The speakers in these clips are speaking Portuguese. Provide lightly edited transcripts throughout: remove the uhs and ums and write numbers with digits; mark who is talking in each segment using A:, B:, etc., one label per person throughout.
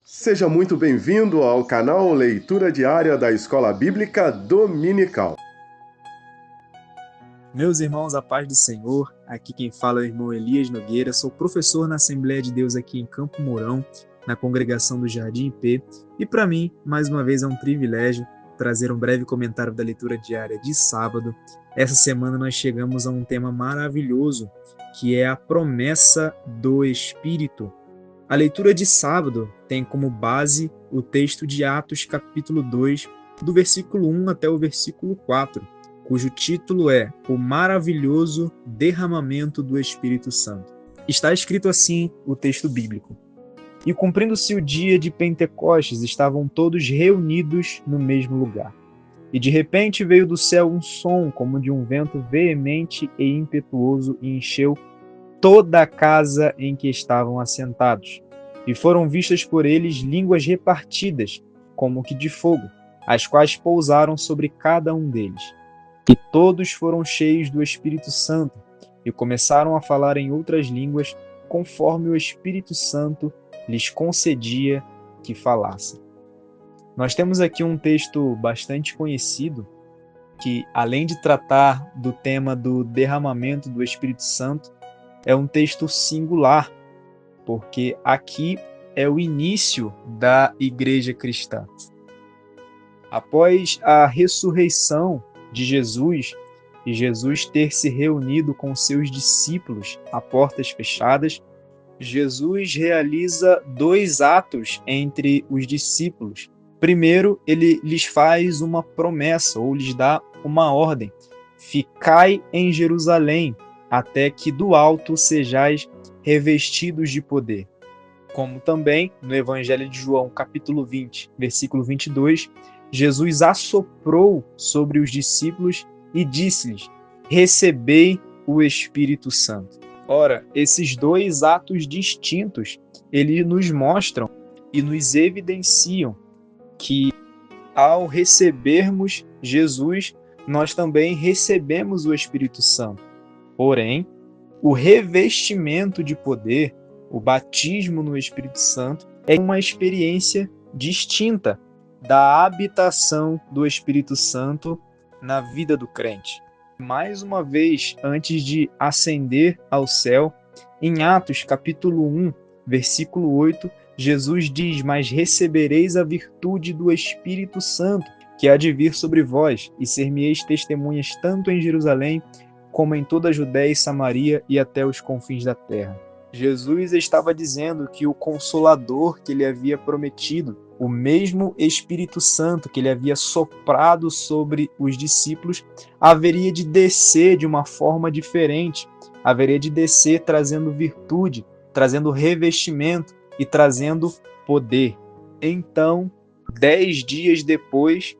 A: Seja muito bem-vindo ao canal Leitura Diária da Escola Bíblica Dominical.
B: Meus irmãos, a paz do Senhor, aqui quem fala é o irmão Elias Nogueira, sou professor na Assembleia de Deus aqui em Campo Mourão, na congregação do Jardim IP, e para mim, mais uma vez, é um privilégio trazer um breve comentário da leitura diária de sábado. Essa semana nós chegamos a um tema maravilhoso, que é a promessa do Espírito. A leitura de sábado tem como base o texto de Atos capítulo 2, do versículo 1 até o versículo 4, cujo título é O Maravilhoso Derramamento do Espírito Santo. Está escrito assim o texto bíblico. E cumprindo-se o dia de Pentecostes, estavam todos reunidos no mesmo lugar. E de repente veio do céu um som como de um vento veemente e impetuoso e encheu toda a casa em que estavam assentados. E foram vistas por eles línguas repartidas, como que de fogo, as quais pousaram sobre cada um deles. E todos foram cheios do Espírito Santo, e começaram a falar em outras línguas, conforme o Espírito Santo lhes concedia que falassem. Nós temos aqui um texto bastante conhecido, que além de tratar do tema do derramamento do Espírito Santo, é um texto singular, porque aqui é o início da igreja cristã. Após a ressurreição de Jesus, e Jesus ter se reunido com seus discípulos a portas fechadas, Jesus realiza dois atos entre os discípulos. Primeiro, ele lhes faz uma promessa, ou lhes dá uma ordem: ficai em Jerusalém, até que do alto sejais revestidos de poder. Como também no Evangelho de João, capítulo 20, versículo 22, Jesus assoprou sobre os discípulos e disse-lhes: recebei o Espírito Santo. Ora, esses dois atos distintos, eles nos mostram e nos evidenciam que ao recebermos Jesus, nós também recebemos o Espírito Santo. Porém, o revestimento de poder, o batismo no Espírito Santo, é uma experiência distinta da habitação do Espírito Santo na vida do crente. Mais uma vez, antes de ascender ao céu, em Atos capítulo 1, versículo 8, Jesus diz: mas recebereis a virtude do Espírito Santo, que há de vir sobre vós, e ser-me-eis testemunhas tanto em Jerusalém, como em toda a Judéia e Samaria e até os confins da terra. Jesus estava dizendo que o Consolador que ele havia prometido, o mesmo Espírito Santo que ele havia soprado sobre os discípulos, haveria de descer de uma forma diferente, haveria de descer trazendo virtude, trazendo revestimento e trazendo poder. Então, 10 dias depois,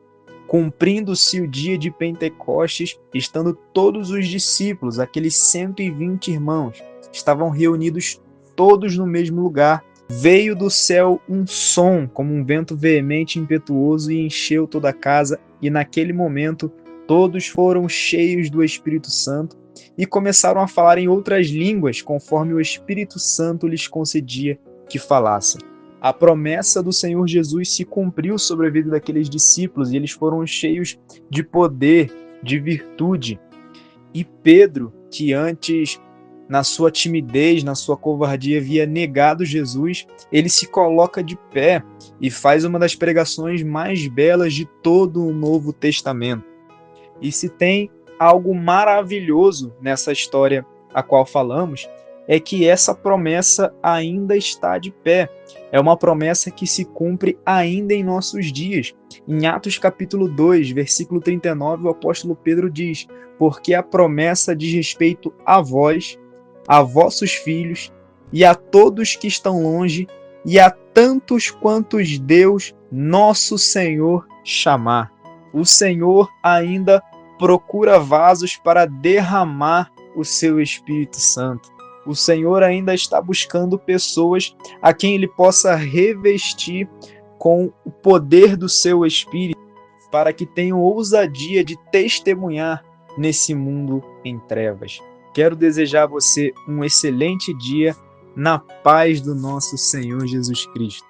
B: cumprindo-se o dia de Pentecostes, estando todos os discípulos, aqueles 120 irmãos, estavam reunidos todos no mesmo lugar, veio do céu um som, como um vento veemente e impetuoso, e encheu toda a casa, e naquele momento todos foram cheios do Espírito Santo, e começaram a falar em outras línguas, conforme o Espírito Santo lhes concedia que falassem. A promessa do Senhor Jesus se cumpriu sobre a vida daqueles discípulos, e eles foram cheios de poder, de virtude. E Pedro, que antes, na sua timidez, na sua covardia, havia negado Jesus, ele se coloca de pé e faz uma das pregações mais belas de todo o Novo Testamento. E se tem algo maravilhoso nessa história a qual falamos, é que essa promessa ainda está de pé. É uma promessa que se cumpre ainda em nossos dias. Em Atos capítulo 2, versículo 39, o apóstolo Pedro diz: porque a promessa diz respeito a vós, a vossos filhos e a todos que estão longe, e a tantos quantos Deus, nosso Senhor, chamar. O Senhor ainda procura vasos para derramar o seu Espírito Santo. O Senhor ainda está buscando pessoas a quem Ele possa revestir com o poder do seu Espírito, para que tenham ousadia de testemunhar nesse mundo em trevas. Quero desejar a você um excelente dia na paz do nosso Senhor Jesus Cristo.